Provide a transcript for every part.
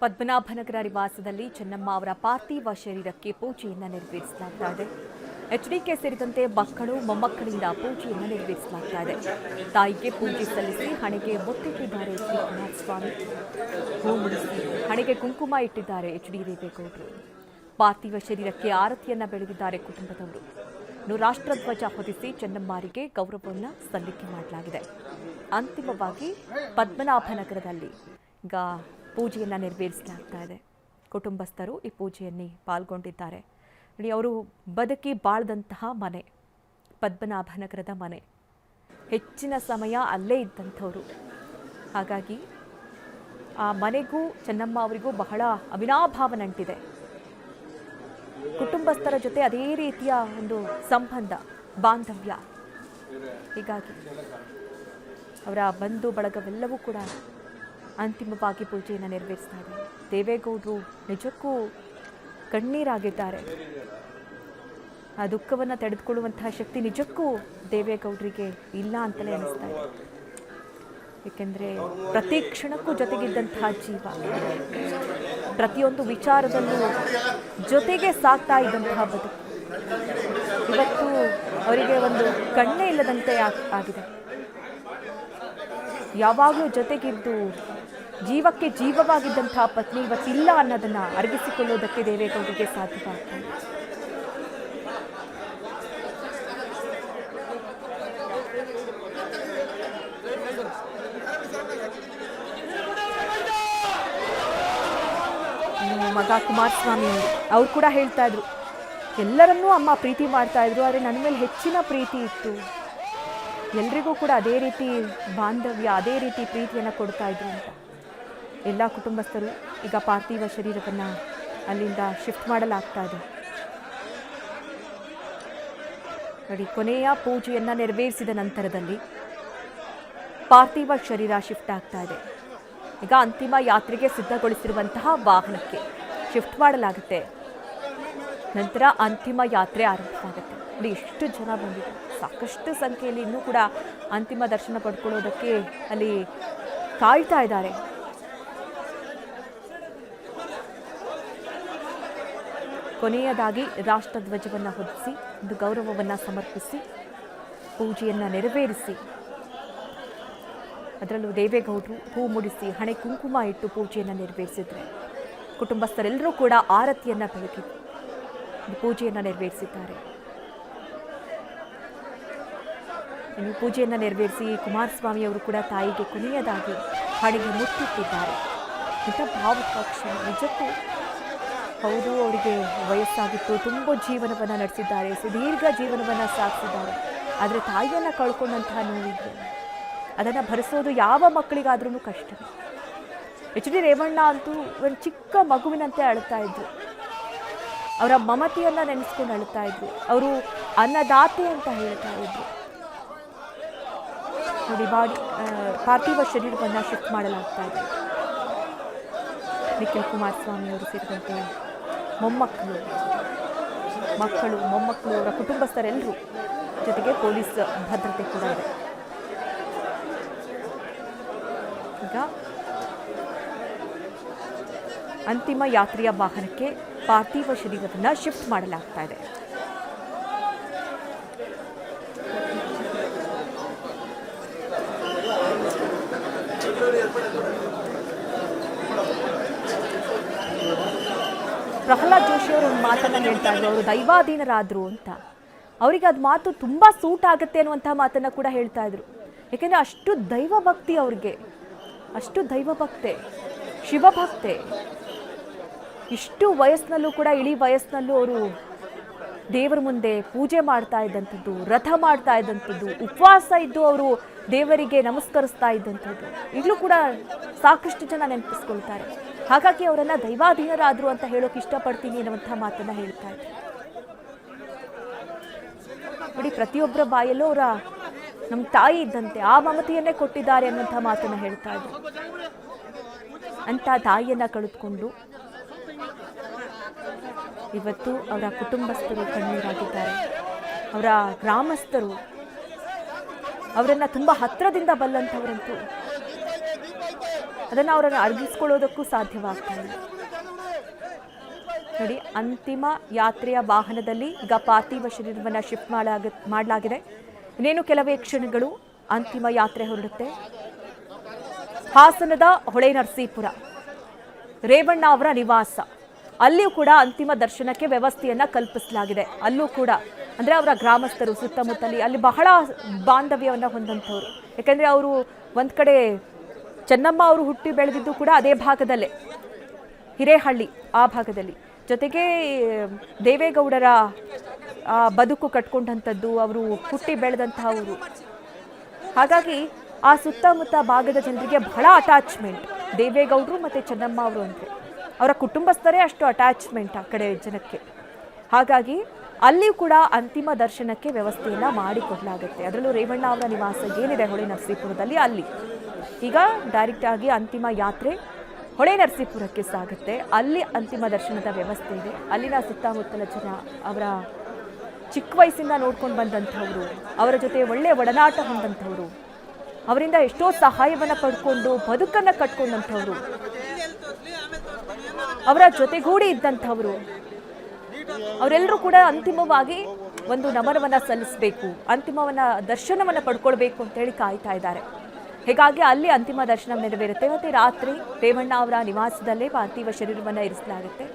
ಪದ್ಮನಾಭನಗರ ನಿವಾಸದಲ್ಲಿ ಚೆನ್ನಮ್ಮ ಅವರ ಪಾರ್ಥಿವ ಶರೀರಕ್ಕೆ ಪೂಜೆಯನ್ನು ನೆರವೇರಿಸಲಾಗ್ತಾ ಇದೆ. ಎಚ್ಡಿಕೆ ಸೇರಿದಂತೆ ಮಕ್ಕಳು ಮೊಮ್ಮಕ್ಕಳಿಂದ ಪೂಜೆಯನ್ನು ನೆರವೇರಿಸಲಾಗ್ತಾ ಇದೆ. ತಾಯಿಗೆ ಪೂಜೆ ಸಲ್ಲಿಸಿ ಹಣೆಗೆ ಮುತ್ತಿಟ್ಟಿದ್ದಾರೆ ಶ್ರೀ ಕುಮಾರಸ್ವಾಮಿ. ಹೂ ಮುಡಿಸಿ ಹಣೆಗೆ ಕುಂಕುಮ ಇಟ್ಟಿದ್ದಾರೆ ಎಚ್ಡಿ ದೇವೇಗೌಡರು. ಪಾರ್ಥಿವ ಶರೀರಕ್ಕೆ ಆರತಿಯನ್ನ ಬೆಳಗಿದ್ದಾರೆ ಕುಟುಂಬದವರು. ರಾಷ್ಟ್ರಧ್ವಜ ಹೊದಿಸಿ ಚೆನ್ನಮ್ಮರಿಗೆ ಗೌರವವನ್ನು ಸಲ್ಲಿಕೆ ಮಾಡಲಾಗಿದೆ. ಅಂತಿಮವಾಗಿ ಪದ್ಮನಾಭನಗರದಲ್ಲಿ ಈಗ ಪೂಜೆಯನ್ನು ನೆರವೇರಿಸಲಾಗ್ತಾ ಇದೆ. ಕುಟುಂಬಸ್ಥರು ಈ ಪೂಜೆಯಲ್ಲಿ ಪಾಲ್ಗೊಂಡಿದ್ದಾರೆ. ಅವರು ಬದುಕಿ ಬಾಳ್ದಂತಹ ಮನೆ ಪದ್ಮನಾಭನಗರದ ಮನೆ. ಹೆಚ್ಚಿನ ಸಮಯ ಅಲ್ಲೇ ಇದ್ದಂಥವರು. ಹಾಗಾಗಿ ಆ ಮನೆಗೂ ಚೆನ್ನಮ್ಮ ಅವರಿಗೂ ಬಹಳ ಅವಿನಾಭಾವ ನಂಟಿದೆ. ಕುಟುಂಬಸ್ಥರ ಜೊತೆ ಅದೇ ರೀತಿಯ ಒಂದು ಸಂಬಂಧ ಬಾಂಧವ್ಯ. ಹೀಗಾಗಿ ಅವರ ಬಂಧು ಬಳಗವೆಲ್ಲವೂ ಕೂಡ ಅಂತಿಮವಾಗಿ ಪೂಜೆಯನ್ನು ನೆರವೇರಿಸ್ತಾ ಇದ್ದಾರೆ. ದೇವೇಗೌಡರು ನಿಜಕ್ಕೂ ಕಣ್ಣೀರಾಗಿದ್ದಾರೆ. ಆ ದುಃಖವನ್ನು ತಡೆದುಕೊಳ್ಳುವಂತಹ ಶಕ್ತಿ ನಿಜಕ್ಕೂ ದೇವೇಗೌಡರಿಗೆ ಇಲ್ಲ ಅಂತಲೇ ಅನಿಸ್ತಾ ಇದೆ. ಏಕೆಂದರೆ ಪ್ರತಿ ಕ್ಷಣಕ್ಕೂ ಜೊತೆಗಿದ್ದಂತಹ ಜೀವ, ಪ್ರತಿಯೊಂದು ವಿಚಾರದಲ್ಲೂ ಜೊತೆಗೆ ಸಾಕ್ತಾ ಇದ್ದಂತಹ ಬದುಕು ಇವತ್ತು ಅವರಿಗೆ ಒಂದು ಕಣ್ಣೇ ಇಲ್ಲದಂತೆ ಆಗಿದೆ. ಯಾವಾಗಲೂ ಜೊತೆಗಿದ್ದು ಜೀವಕ್ಕೆ ಜೀವವಾಗಿದ್ದಂತಹ ಪತ್ನಿ ಇವತ್ತಿಲ್ಲ ಅನ್ನೋದನ್ನ ಅರಗಿಸಿಕೊಳ್ಳೋದಕ್ಕೆ ದೇವೇಗೌಡರಿಗೆ ಸಾಧ್ಯವಾಗ್ತದೆ. ಮಗ ಕುಮಾರಸ್ವಾಮಿ ಅವ್ರು ಕೂಡ ಹೇಳ್ತಾ ಇದ್ರು, ಎಲ್ಲರನ್ನೂ ಅಮ್ಮ ಪ್ರೀತಿ ಮಾಡ್ತಾ ಇದ್ರು, ಆದರೆ ನನ್ನ ಮೇಲೆ ಹೆಚ್ಚಿನ ಪ್ರೀತಿ ಇತ್ತು. ಎಲ್ರಿಗೂ ಕೂಡ ಅದೇ ರೀತಿ ಬಾಂಧವ್ಯ, ಅದೇ ರೀತಿ ಪ್ರೀತಿಯನ್ನು ಕೊಡ್ತಾ ಇದ್ರು ಅಂತ. ಎಲ್ಲ ಕುಟುಂಬಸ್ಥರು ಈಗ ಪಾರ್ಥಿವ ಶರೀರವನ್ನು ಅಲ್ಲಿಂದ ಶಿಫ್ಟ್ ಮಾಡಲಾಗ್ತಾ ಇದೆ. ನೋಡಿ, ಕೊನೆಯ ಪೂಜೆಯನ್ನು ನೆರವೇರಿಸಿದ ನಂತರದಲ್ಲಿ ಪಾರ್ಥಿವ ಶರೀರ ಶಿಫ್ಟ್ ಆಗ್ತಾ ಇದೆ. ಈಗ ಅಂತಿಮ ಯಾತ್ರೆಗೆ ಸಿದ್ಧಗೊಳಿಸಿರುವಂತಹ ವಾಹನಕ್ಕೆ ಶಿಫ್ಟ್ ಮಾಡಲಾಗುತ್ತೆ. ನಂತರ ಅಂತಿಮ ಯಾತ್ರೆ ಆರಂಭವಾಗುತ್ತೆ. ನೋಡಿ, ಎಷ್ಟು ಜನ ಬಂದಿದೆ, ಸಾಕಷ್ಟು ಸಂಖ್ಯೆಯಲ್ಲಿ ಇನ್ನೂ ಕೂಡ ಅಂತಿಮ ದರ್ಶನ ಪಡ್ಕೊಳ್ಳೋದಕ್ಕೆ ಅಲ್ಲಿ ಕಾಯ್ತಾ ಇದ್ದಾರೆ. ಕೊನೆಯದಾಗಿ ರಾಷ್ಟ್ರಧ್ವಜವನ್ನು ಹೊದಿಸಿ ಒಂದು ಗೌರವವನ್ನು ಸಮರ್ಪಿಸಿ ಪೂಜೆಯನ್ನು ನೆರವೇರಿಸಿ, ಅದರಲ್ಲೂ ದೇವೇಗೌಡರು ಹೂ ಮುಡಿಸಿ ಹಣೆ ಕುಂಕುಮ ಇಟ್ಟು ಪೂಜೆಯನ್ನು ನೆರವೇರಿಸಿದ್ರೆ, ಕುಟುಂಬಸ್ಥರೆಲ್ಲರೂ ಕೂಡ ಆರತಿಯನ್ನು ಬೆಳಗಿ ಪೂಜೆಯನ್ನು ನೆರವೇರಿಸಿದ್ದಾರೆ. ಇನ್ನು ಪೂಜೆಯನ್ನು ನೆರವೇರಿಸಿ ಕುಮಾರಸ್ವಾಮಿ ಅವರು ಕೂಡ ತಾಯಿಗೆ ಕೊನೆಯದಾಗಿ ಹಣೆಗೆ ಮುತ್ತಿಟ್ಟಿದ್ದಾರೆ. ಇಂಥ ಭಾವುಕ ಕ್ಷಣ ನಿಜಕ್ಕೂ. ಹೌದು, ಅವರಿಗೆ ವಯಸ್ಸಾಗಿತ್ತು, ತುಂಬ ಜೀವನವನ್ನು ನಡೆಸಿದ್ದಾರೆ, ಸುದೀರ್ಘ ಜೀವನವನ್ನು ಸಾಗಿಸಿದ್ದಾರೆ. ಆದರೆ ತಾಯಿಯನ್ನು ಕಳ್ಕೊಂಡಂತಹ ನೋವಿದೆ, ಅದನ್ನು ಭರಿಸೋದು ಯಾವ ಮಕ್ಕಳಿಗಾದ್ರೂ ಕಷ್ಟವೇ. ಎಚ್ ಡಿ ರೇವಣ್ಣ ಅಂತೂ ಒಂದು ಚಿಕ್ಕ ಮಗುವಿನಂತೆ ಅಳ್ತಾ ಇದ್ರು. ಅವರ ಮಮತೆಯನ್ನು ನೆನೆಸ್ಕೊಂಡು ಅಳ್ತಾ ಇದ್ರು. ಅವರು ಅನ್ನದಾತೆ ಅಂತ ಹೇಳ್ತಾ ಇದ್ರು. ನೋಡಿ, ಪಾರ್ಥಿವ ಶರೀರವನ್ನು ಶಿಫ್ಟ್ ಮಾಡಲಾಗ್ತಾ ಇದೆ. ನಿಖಿಲ್ ಕುಮಾರಸ್ವಾಮಿ ಅವರು ಸೇರಿದಂತೆ ಮೊಮ್ಮಕ್ಕಳು, ಮೊಮ್ಮಕ್ಕಳು, ಅವರ ಕುಟುಂಬಸ್ಥರೆಲ್ಲರೂ, ಜೊತೆಗೆ ಪೊಲೀಸ್ ಭದ್ರತೆ ಕೂಡ ಇದೆ. ಈಗ ಅಂತಿಮ ಯಾತ್ರೆಯ ವಾಹನಕ್ಕೆ ಪಾರ್ಥಿವ ಶರೀರವನ್ನು ಶಿಫ್ಟ್ ಮಾಡಲಾಗ್ತಾ ಇದೆ. ಪ್ರಹ್ಲಾದ್ ಜೋಶಿ ಅವರು ಒಂದು ಮಾತನ್ನು ಹೇಳ್ತಾ ಇದ್ರು, ಅವರು ದೈವಾಧೀನರಾದ್ರು ಅಂತ. ಅವರಿಗೆ ಅದು ಮಾತು ತುಂಬ ಸೂಟ್ ಆಗುತ್ತೆ ಅನ್ನುವಂಥ ಮಾತನ್ನು ಕೂಡ ಹೇಳ್ತಾ ಇದ್ರು. ಯಾಕೆಂದರೆ ಅಷ್ಟು ದೈವಭಕ್ತಿ ಅವ್ರಿಗೆ, ಅಷ್ಟು ದೈವಭಕ್ತೆ, ಶಿವಭಕ್ತೆ. ಇಷ್ಟು ವಯಸ್ಸಿನಲ್ಲೂ ಕೂಡ, ಇಳಿ ವಯಸ್ಸಿನಲ್ಲೂ ಅವರು ದೇವರ ಮುಂದೆ ಪೂಜೆ ಮಾಡ್ತಾ ಇದ್ದಂಥದ್ದು, ರಥ ಮಾಡ್ತಾ ಇದ್ದಂಥದ್ದು, ಉಪವಾಸ ಇದ್ದು ಅವರು ದೇವರಿಗೆ ನಮಸ್ಕರಿಸ್ತಾ ಇದ್ದಂಥದ್ದು ಈಗಲೂ ಕೂಡ ಸಾಕಷ್ಟು ಜನ ನೆನಪಿಸ್ಕೊಳ್ತಾರೆ. ಹಾಗಾಗಿ ಅವರನ್ನು ದೈವಾಧೀನರಾದರು ಅಂತ ಹೇಳೋಕೆ ಇಷ್ಟಪಡ್ತೀನಿ ಅನ್ನುವಂಥ ಮಾತನ್ನು ಹೇಳ್ತಾ ಇದ್ರು. ನೋಡಿ, ಪ್ರತಿಯೊಬ್ಬರ ಬಾಯಲ್ಲೂ ಅವರ ನಮ್ಮ ತಾಯಿ ಇದ್ದಂತೆ ಆ ಮಮತೆಯನ್ನೇ ಕೊಟ್ಟಿದ್ದಾರೆ ಅನ್ನುವಂಥ ಮಾತನ್ನು ಹೇಳ್ತಾ ಇದ್ರು. ಅಂತ ತಾಯಿಯನ್ನು ಕಳೆದುಕೊಂಡು ಇವತ್ತು ಅವರ ಕುಟುಂಬಸ್ಥರು ಕಣ್ಣೀರಾಗಿದ್ದಾರೆ. ಅವರ ಗ್ರಾಮಸ್ಥರು, ಅವರನ್ನು ತುಂಬ ಹತ್ತಿರದಿಂದ ಬಲ್ಲಂಥವರಂತೂ ಅದನ್ನು ಅವರನ್ನು ಅರ್ಗಿಸ್ಕೊಳ್ಳೋದಕ್ಕೂ ಸಾಧ್ಯವಾಗ್ತಾ ಇಲ್ಲ. ನೋಡಿ, ಅಂತಿಮ ಯಾತ್ರೆಯ ವಾಹನದಲ್ಲಿ ಈಗ ಪಾರ್ಥಿವ ಶರೀರವನ್ನು ಶಿಫ್ಟ್ ಮಾಡಲಾಗಿದೆ. ಇನ್ನೇನು ಕೆಲವೇ ಕ್ಷಣಗಳು ಅಂತಿಮ ಯಾತ್ರೆ ಹೊರಡುತ್ತೆ. ಹಾಸನದ ಹೊಳೆನರಸೀಪುರ ರೇವಣ್ಣ ಅವರ ನಿವಾಸ, ಅಲ್ಲಿಯೂ ಕೂಡ ಅಂತಿಮ ದರ್ಶನಕ್ಕೆ ವ್ಯವಸ್ಥೆಯನ್ನ ಕಲ್ಪಿಸಲಾಗಿದೆ. ಅಲ್ಲೂ ಕೂಡ ಅಂದ್ರೆ ಅವರ ಗ್ರಾಮಸ್ಥರು ಸುತ್ತಮುತ್ತಲಿ ಅಲ್ಲಿ ಬಹಳ ಬಾಂಧವ್ಯವನ್ನ ಹೊಂದಂಥವ್ರು. ಯಾಕಂದ್ರೆ ಅವರು ಒಂದ್ ಕಡೆ ಚೆನ್ನಮ್ಮ ಅವರು ಹುಟ್ಟಿ ಬೆಳೆದಿದ್ದು ಕೂಡ ಅದೇ ಭಾಗದಲ್ಲೇ, ಹಿರೇಹಳ್ಳಿ ಆ ಭಾಗದಲ್ಲಿ. ಜೊತೆಗೆ ದೇವೇಗೌಡರ ಬದುಕು ಕಟ್ಕೊಂಡಂಥದ್ದು, ಅವರು ಹುಟ್ಟಿ ಬೆಳೆದಂತಹ ಊರು. ಹಾಗಾಗಿ ಆ ಸುತ್ತಮುತ್ತ ಭಾಗದ ಜನರಿಗೆ ಬಹಳ ಅಟ್ಯಾಚ್ಮೆಂಟ್ ದೇವೇಗೌಡರು ಮತ್ತು ಚೆನ್ನಮ್ಮ ಅವರು ಅಂದರೆ. ಅವರ ಕುಟುಂಬಸ್ಥರೇ ಅಷ್ಟು ಅಟ್ಯಾಚ್ಮೆಂಟ್ ಆ ಕಡೆ ಜನಕ್ಕೆ. ಹಾಗಾಗಿ ಅಲ್ಲಿಯೂ ಕೂಡ ಅಂತಿಮ ದರ್ಶನಕ್ಕೆ ವ್ಯವಸ್ಥೆಯನ್ನು ಮಾಡಿಕೊಡಲಾಗುತ್ತೆ. ಅದರಲ್ಲೂ ರೇವಣ್ಣ ಅವರ ನಿವಾಸ ಏನಿದೆ ಹೊಳೆ ನರಸೀಪುರದಲ್ಲಿ, ಅಲ್ಲಿ ಈಗ ಡೈರೆಕ್ಟ್ ಆಗಿ ಅಂತಿಮ ಯಾತ್ರೆ ಹೊಳೆ ನರಸೀಪುರಕ್ಕೆ ಸಾಗುತ್ತೆ. ಅಲ್ಲಿ ಅಂತಿಮ ದರ್ಶನದ ವ್ಯವಸ್ಥೆ ಇದೆ. ಅಲ್ಲಿನ ಸುತ್ತಮುತ್ತಲ ಜನ ಅವರ ಚಿಕ್ಕ ವಯಸ್ಸಿಂದ ನೋಡ್ಕೊಂಡು ಬಂದಂಥವ್ರು, ಅವರ ಜೊತೆ ಒಳ್ಳೆ ಒಡನಾಟ ಹೊಂದಂಥವ್ರು, ಅವರಿಂದ ಎಷ್ಟೋ ಸಹಾಯವನ್ನು ಪಡ್ಕೊಂಡು ಬದುಕನ್ನು ಕಟ್ಕೊಂಡಂಥವ್ರು, ಅವರ ಜೊತೆಗೂಡಿ ಇದ್ದಂಥವ್ರು, ಅವರೆಲ್ಲರೂ ಕೂಡ ಅಂತಿಮವಾಗಿ ಒಂದು ನಮನವನ್ನು ಸಲ್ಲಿಸಬೇಕು, ಅಂತಿಮವನ್ನ ದರ್ಶನವನ್ನು ಪಡ್ಕೊಳ್ಬೇಕು ಅಂತೇಳಿ ಕಾಯ್ತಾ ಇದ್ದಾರೆ. ಹೀಗಾಗಿ ಅಲ್ಲಿ ಅಂತಿಮ ದರ್ಶನ ನೆರವೇರುತ್ತೆ. ಮತ್ತೆ ರಾತ್ರಿ ರೇವಣ್ಣ ಅವರ ನಿವಾಸದಲ್ಲೇ ಪಾರ್ಥಿವ ಶರೀರವನ್ನು ಇರಿಸಲಾಗುತ್ತೆ.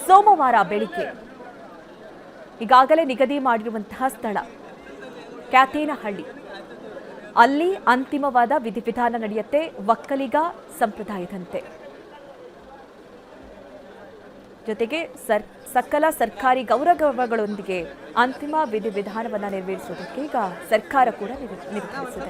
ಸೋಮವಾರ ಬೆಳಿಗ್ಗೆ ಈಗಾಗಲೇ ನಿಗದಿ ಮಾಡಿರುವಂತಹ ಸ್ಥಳ ಕ್ಯಾತೇನಹಳ್ಳಿ, ಅಲ್ಲಿ ಅಂತಿಮವಾದ ವಿಧಿವಿಧಾನ ನಡೆಯುತ್ತೆ ಒಕ್ಕಲಿಗ ಸಂಪ್ರದಾಯದಂತೆ. ಜೊತೆಗೆ ಸಕಲ ಸರ್ಕಾರಿ ಗೌರವಗಳೊಂದಿಗೆ ಅಂತಿಮ ವಿಧಿವಿಧಾನವನ್ನು ನೆರವೇರಿಸುವುದಕ್ಕೆ ಈಗ ಸರ್ಕಾರ ಕೂಡ ನಿರ್ಧರಿಸಿದೆ.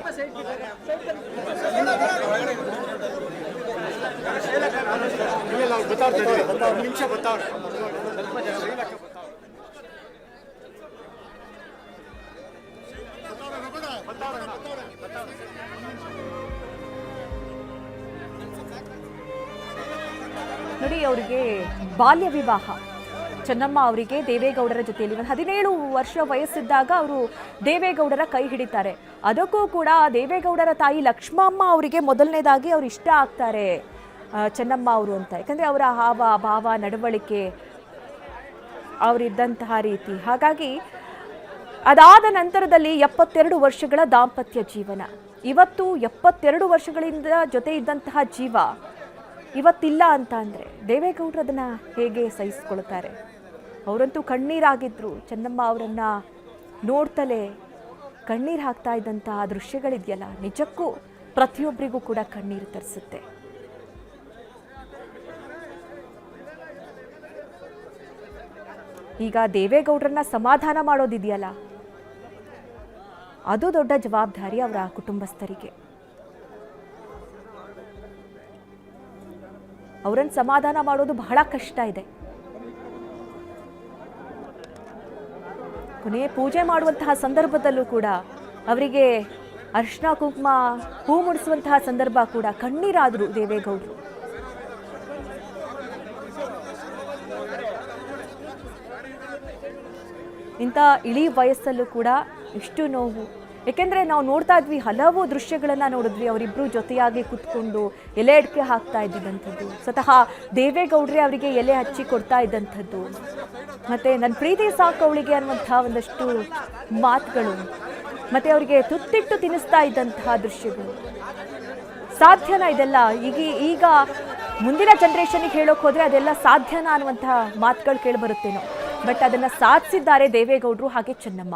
ನೋಡಿ, ಅವರಿಗೆ ಬಾಲ್ಯ ವಿವಾಹ, ಚೆನ್ನಮ್ಮ ಅವರಿಗೆ ದೇವೇಗೌಡರ ಜೊತೆಯಲ್ಲಿ 17 ವರ್ಷ ವಯಸ್ಸಿದ್ದಾಗ ಅವರು ದೇವೇಗೌಡರ ಕೈ ಹಿಡಿತಾರೆ. ಅದಕ್ಕೂ ಕೂಡ ದೇವೇಗೌಡರ ತಾಯಿ ಲಕ್ಷ್ಮಮ್ಮ ಅವರಿಗೆ ಮೊದಲನೇದಾಗಿ ಅವ್ರು ಇಷ್ಟ ಆಗ್ತಾರೆ ಚೆನ್ನಮ್ಮ ಅವರು ಅಂತ. ಯಾಕಂದರೆ ಅವರ ಹಾವ ಭಾವ, ನಡವಳಿಕೆ, ಅವರಿದ್ದಂತಹ ರೀತಿ. ಹಾಗಾಗಿ ಅದಾದ ನಂತರದಲ್ಲಿ 72 ವರ್ಷಗಳ ದಾಂಪತ್ಯ ಜೀವನ. ಇವತ್ತು 72 ವರ್ಷಗಳಿಂದ ಜೊತೆ ಇದ್ದಂತಹ ಜೀವ ಇವತ್ತಿಲ್ಲ ಅಂತ ಅಂದರೆ ದೇವೇಗೌಡರು ಅದನ್ನು ಹೇಗೆ ಸಹಿಸ್ಕೊಳ್ತಾರೆ? ಅವರಂತೂ ಕಣ್ಣೀರಾಗಿದ್ದರು. ಚೆನ್ನಮ್ಮ ಅವರನ್ನು ನೋಡ್ತಲೇ ಕಣ್ಣೀರು ಹಾಕ್ತಾ ಇದ್ದಂತಹ ದೃಶ್ಯಗಳಿದೆಯಲ್ಲ, ನಿಜಕ್ಕೂ ಪ್ರತಿಯೊಬ್ಬರಿಗೂ ಕೂಡ ಕಣ್ಣೀರು ತರಿಸುತ್ತೆ. ಈಗ ದೇವೇಗೌಡರನ್ನ ಸಮಾಧಾನ ಮಾಡೋದಿದೆಯಲ್ಲ, ಅದು ದೊಡ್ಡ ಜವಾಬ್ದಾರಿ ಅವರ ಕುಟುಂಬಸ್ಥರಿಗೆ. ಅವರನ್ನು ಸಮಾಧಾನ ಮಾಡೋದು ಬಹಳ ಕಷ್ಟ ಇದೆ. ಕೊನೆ ಪೂಜೆ ಮಾಡುವಂತಹ ಸಂದರ್ಭದಲ್ಲೂ ಕೂಡ ಅವರಿಗೆ ಅರಿಶಿನ ಕುಂಕುಮ ಹೂ ಮುಡಿಸುವಂತಹ ಸಂದರ್ಭ ಕೂಡ ಕಣ್ಣೀರಾದರು ದೇವೇಗೌಡರು. ಇಂಥ ಇಳಿ ವಯಸ್ಸಲ್ಲೂ ಕೂಡ ಇಷ್ಟು ನೋವು. ಏಕೆಂದರೆ ನಾವು ನೋಡ್ತಾ ಇದ್ವಿ, ಹಲವು ದೃಶ್ಯಗಳನ್ನು ನೋಡಿದ್ವಿ. ಅವರಿಬ್ಬರು ಜೊತೆಯಾಗಿ ಕುತ್ಕೊಂಡು ಎಲೆ ಅಡಿಕೆ ಹಾಕ್ತಾ ಇದ್ದಂಥದ್ದು, ಸ್ವತಃ ದೇವೇಗೌಡರೇ ಅವರಿಗೆ ಎಲೆ ಹಚ್ಚಿ ಕೊಡ್ತಾ ಇದ್ದಂಥದ್ದು, ಮತ್ತು ನನ್ನ ಪ್ರೀತಿ ಸಾಕು ಅವಳಿಗೆ ಅನ್ನುವಂಥ ಒಂದಷ್ಟು ಮಾತುಗಳು, ಮತ್ತು ಅವರಿಗೆ ತುತ್ತಿಟ್ಟು ತಿನ್ನಿಸ್ತಾ ಇದ್ದಂತಹ ದೃಶ್ಯಗಳು. ಸಾಧ್ಯನಾ ಇದೆಲ್ಲ? ಈಗ ಮುಂದಿನ ಜನ್ರೇಷನ್ಗೆ ಹೇಳೋಕೆ ಹೋದರೆ ಅದೆಲ್ಲ ಸಾಧ್ಯನಾ ಅನ್ನುವಂಥ ಮಾತುಗಳು ಕೇಳಿಬರುತ್ತೇನೋ. ಬಟ್ ಅದನ್ನು ಸಾಧಿಸಿದ್ದಾರೆ ದೇವೇಗೌಡರು ಹಾಗೆ ಚೆನ್ನಮ್ಮ.